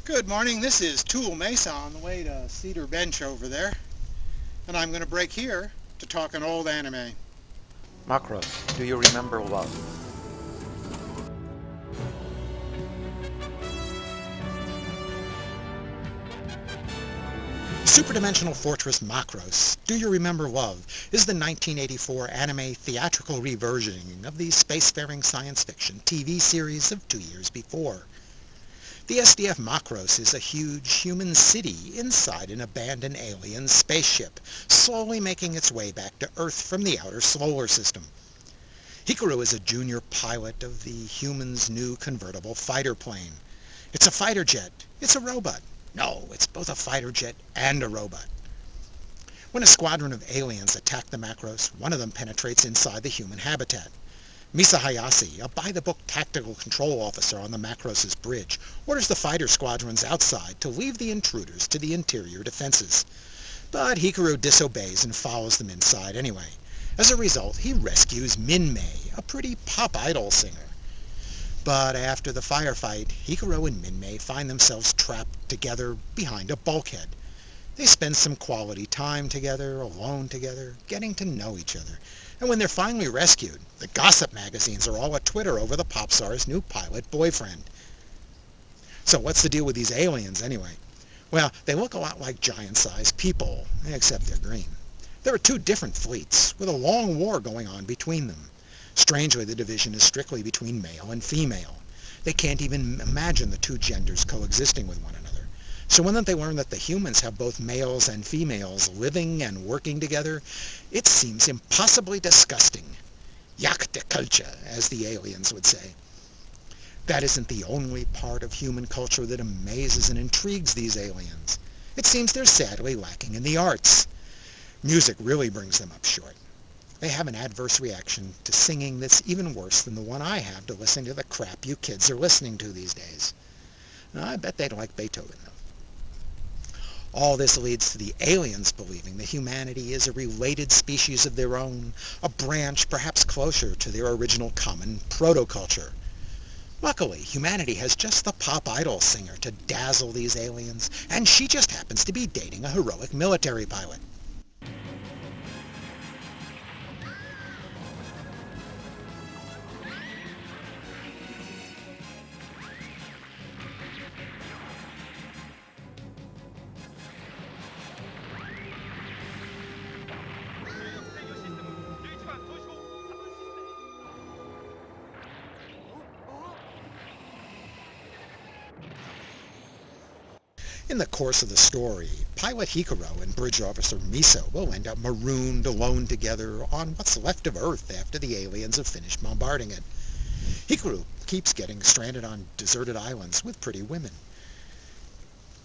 Good morning, this is Tule, Mesa on the way to Cedar Bench over there. And I'm going to break here to talk an old anime. Macros, do you remember love? Superdimensional Fortress Macros, Do You Remember Love, is the 1984 anime theatrical reversioning of the spacefaring science fiction TV series of 2 years before. The SDF Macros is a huge human city inside an abandoned alien spaceship, slowly making its way back to Earth from the outer solar system. Hikaru is a junior pilot of the humans' new convertible fighter plane. It's a fighter jet. It's a robot. No, it's both a fighter jet and a robot. When a squadron of aliens attack the Macros, one of them penetrates inside the human habitat. Mesa Hayase, a by-the-book tactical control officer on the Macros' bridge, orders the fighter squadrons outside to leave the intruders to the interior defenses. But Hikaru disobeys and follows them inside anyway. As a result, he rescues Min-mei, a pretty pop idol singer. But after the firefight, Hikaru and Min-mei find themselves trapped together behind a bulkhead. They spend some quality time together, alone together, getting to know each other. And when they're finally rescued, the gossip magazines are all at Twitter over the pop star's new pilot boyfriend. So what's the deal with these aliens anyway? Well, they look a lot like giant-sized people, except they're green. There are two different fleets, with a long war going on between them. Strangely, the division is strictly between male and female. They can't even imagine the two genders coexisting with one another. So when they learn that the humans have both males and females living and working together, it seems impossibly disgusting. Yak de culture, as the aliens would say. That isn't the only part of human culture that amazes and intrigues these aliens. It seems they're sadly lacking in the arts. Music really brings them up short. They have an adverse reaction to singing that's even worse than the one I have to listening to the crap you kids are listening to these days. I bet they'd like Beethoven, though. All this leads to the aliens believing that humanity is a related species of their own, a branch perhaps closer to their original common proto-culture. Luckily, humanity has just the pop idol singer to dazzle these aliens, and she just happens to be dating a heroic military pilot. In the course of the story, pilot Hikaru and bridge officer Mesa will end up marooned alone together on what's left of Earth after the aliens have finished bombarding it. Hikaru keeps getting stranded on deserted islands with pretty women.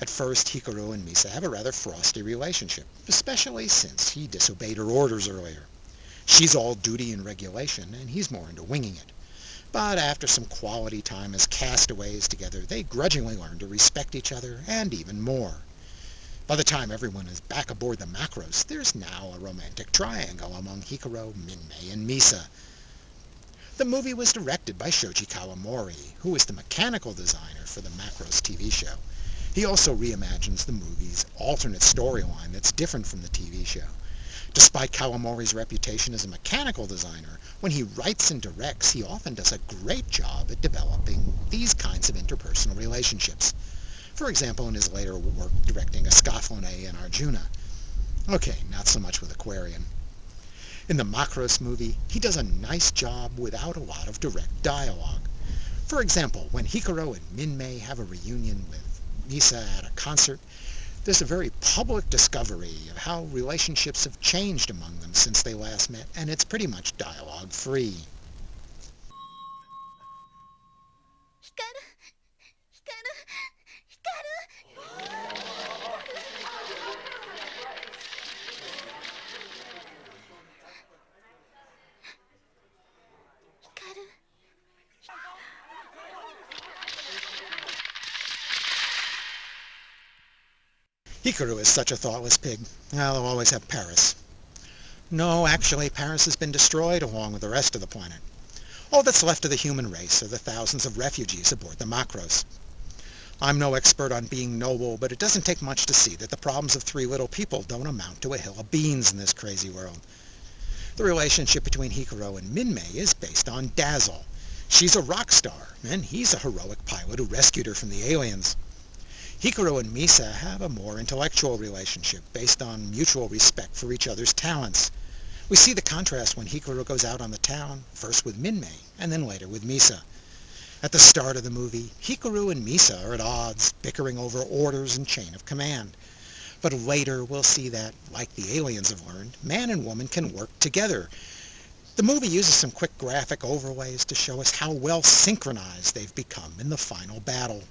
At first, Hikaru and Mesa have a rather frosty relationship, especially since he disobeyed her orders earlier. She's all duty and regulation, and he's more into winging it. But after some quality time as castaways together, they grudgingly learn to respect each other, and even more. By the time everyone is back aboard the Macros, there's now a romantic triangle among Hikaru, Min-mei, and Mesa. The movie was directed by Shoji Kawamori, who is the mechanical designer for the Macros TV show. He also reimagines the movie's alternate storyline that's different from the TV show. Despite Kawamori's reputation as a mechanical designer, when he writes and directs, he often does a great job at developing these kinds of interpersonal relationships. For example, in his later work directing Escaflowne and Arjuna. Okay, not so much with Aquarian. In the Macros movie, he does a nice job without a lot of direct dialogue. For example, when Hikaru and Min-mei have a reunion with Mesa at a concert, there's a very public discovery of how relationships have changed among them since they last met, and it's pretty much dialogue-free. Hikaru is such a thoughtless pig. Well, they'll always have Paris. No, actually, Paris has been destroyed along with the rest of the planet. All that's left of the human race are the thousands of refugees aboard the Macros. I'm no expert on being noble, but it doesn't take much to see that the problems of three little people don't amount to a hill of beans in this crazy world. The relationship between Hikaru and Minmay is based on Dazzle. She's a rock star, and he's a heroic pilot who rescued her from the aliens. Hikaru and Mesa have a more intellectual relationship based on mutual respect for each other's talents. We see the contrast when Hikaru goes out on the town, first with Minmay, and then later with Mesa. At the start of the movie, Hikaru and Mesa are at odds, bickering over orders and chain of command. But later we'll see that, like the aliens have learned, man and woman can work together. The movie uses some quick graphic overlays to show us how well synchronized they've become in the final battle.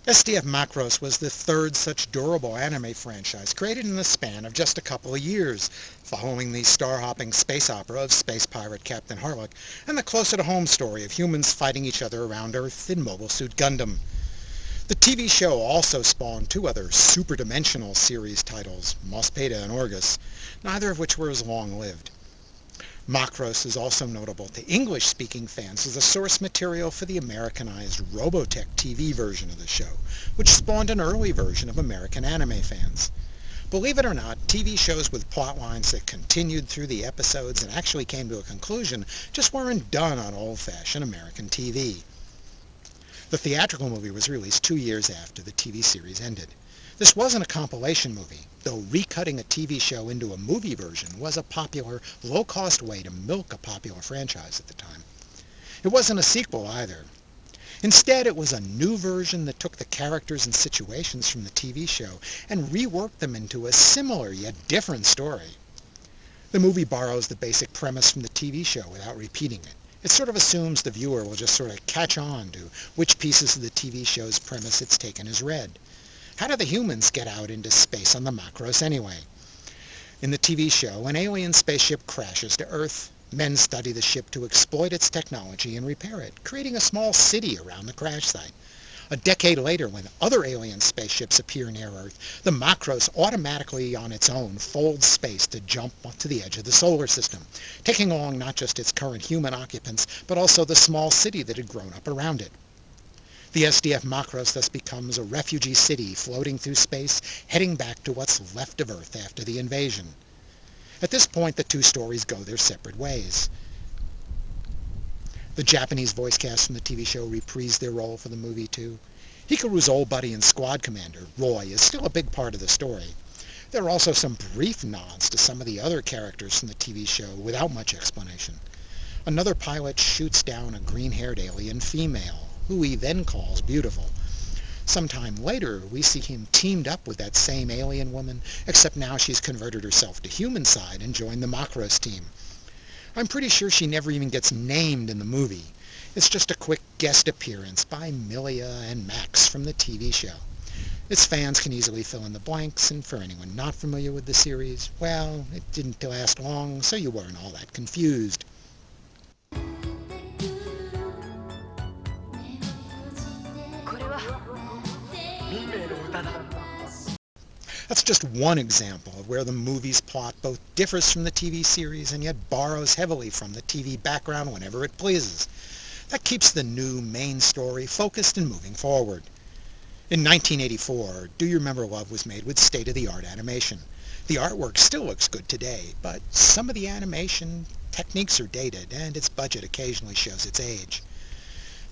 SDF Macross was the third such durable anime franchise created in the span of just a couple of years, following the star-hopping space opera of space pirate Captain Harlock and the closer-to-home story of humans fighting each other around Earth in Mobile Suit Gundam. The TV show also spawned two other super-dimensional series titles, Mospeda and Orgus, neither of which were as long-lived. Macross is also notable to English-speaking fans as a source material for the Americanized Robotech TV version of the show, which spawned an early version of American anime fans. Believe it or not, TV shows with plot lines that continued through the episodes and actually came to a conclusion just weren't done on old-fashioned American TV. The theatrical movie was released 2 years after the TV series ended. This wasn't a compilation movie, though recutting a TV show into a movie version was a popular, low-cost way to milk a popular franchise at the time. It wasn't a sequel either. Instead, it was a new version that took the characters and situations from the TV show and reworked them into a similar yet different story. The movie borrows the basic premise from the TV show without repeating it. It sort of assumes the viewer will just sort of catch on to which pieces of the TV show's premise it's taken as read. How do the humans get out into space on the Macross anyway? In the TV show, an alien spaceship crashes to Earth. Men study the ship to exploit its technology and repair it, creating a small city around the crash site. A decade later, when other alien spaceships appear near Earth, the Macross automatically on its own folds space to jump to the edge of the solar system, taking along not just its current human occupants, but also the small city that had grown up around it. The SDF Macross thus becomes a refugee city floating through space, heading back to what's left of Earth after the invasion. At this point, the two stories go their separate ways. The Japanese voice cast from the TV show reprised their role for the movie too. Hikaru's old buddy and squad commander, Roy, is still a big part of the story. There are also some brief nods to some of the other characters from the TV show without much explanation. Another pilot shoots down a green-haired alien female, who he then calls beautiful. Sometime later, we see him teamed up with that same alien woman, except now she's converted herself to human side and joined the Macross team. I'm pretty sure she never even gets named in the movie. It's just a quick guest appearance by Milia and Max from the TV show. Its fans can easily fill in the blanks, and for anyone not familiar with the series, well, it didn't last long, so you weren't all that confused. That's just one example of where the movie's plot both differs from the TV series and yet borrows heavily from the TV background whenever it pleases. That keeps the new main story focused and moving forward. In 1984, Do You Remember Love was made with state-of-the-art animation. The artwork still looks good today, but some of the animation techniques are dated and its budget occasionally shows its age.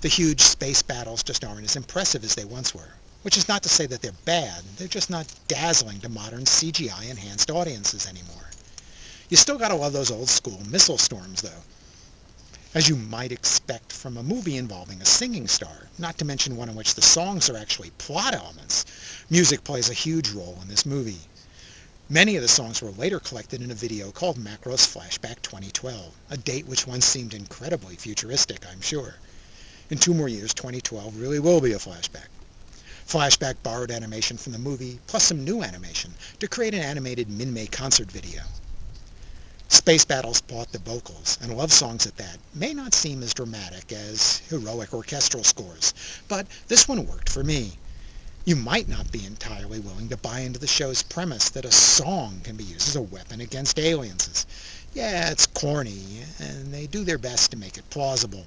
The huge space battles just aren't as impressive as they once were. Which is not to say that they're bad, they're just not dazzling to modern CGI-enhanced audiences anymore. You still gotta love those old-school missile storms, though. As you might expect from a movie involving a singing star, not to mention one in which the songs are actually plot elements, music plays a huge role in this movie. Many of the songs were later collected in a video called Macross Flashback 2012, a date which once seemed incredibly futuristic, I'm sure. In 2 more years, 2012 really will be a flashback. Flashback borrowed animation from the movie, plus some new animation, to create an animated Minmay concert video. Space battles brought the vocals, and love songs at that, may not seem as dramatic as heroic orchestral scores, but this one worked for me. You might not be entirely willing to buy into the show's premise that a song can be used as a weapon against aliens. Yeah, it's corny, and they do their best to make it plausible.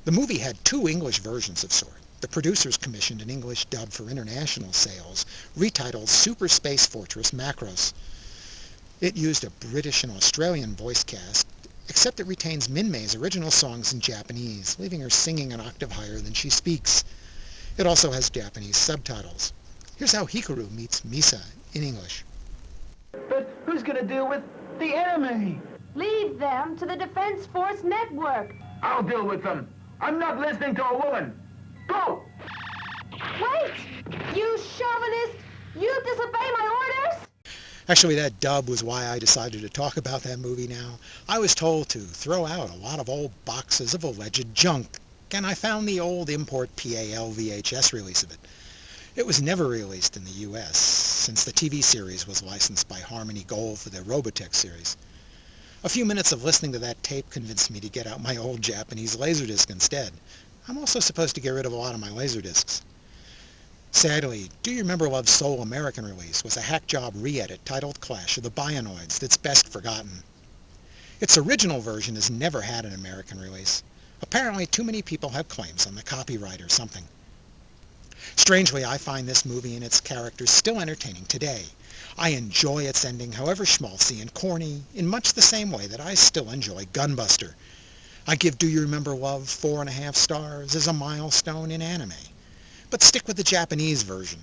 The movie had two English versions of sort. The producers commissioned an English dub for international sales, retitled Super Space Fortress Macros. It used a British and Australian voice cast, except it retains Minmei's original songs in Japanese, leaving her singing an octave higher than she speaks. It also has Japanese subtitles. Here's how Hikaru meets Mesa in English. But who's gonna deal with the enemy? Leave them to the Defense Force Network. I'll deal with them. I'm not listening to a woman. Go! Wait! You chauvinist! You disobey my orders? Actually, that dub was why I decided to talk about that movie now. I was told to throw out a lot of old boxes of alleged junk, and I found the old import PAL VHS release of it. It was never released in the US, since the TV series was licensed by Harmony Gold for their Robotech series. A few minutes of listening to that tape convinced me to get out my old Japanese Laserdisc instead. I'm also supposed to get rid of a lot of my Laserdiscs. Sadly, Do You Remember Love's sole American release was a hack job re-edit titled Clash of the Bionoids that's best forgotten. Its original version has never had an American release. Apparently too many people have claims on the copyright or something. Strangely, I find this movie and its characters still entertaining today. I enjoy its ending, however schmaltzy and corny, in much the same way that I still enjoy Gunbuster. I give Do You Remember Love 4.5 stars as a milestone in anime. But stick with the Japanese version.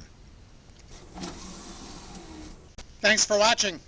Thanks for watching.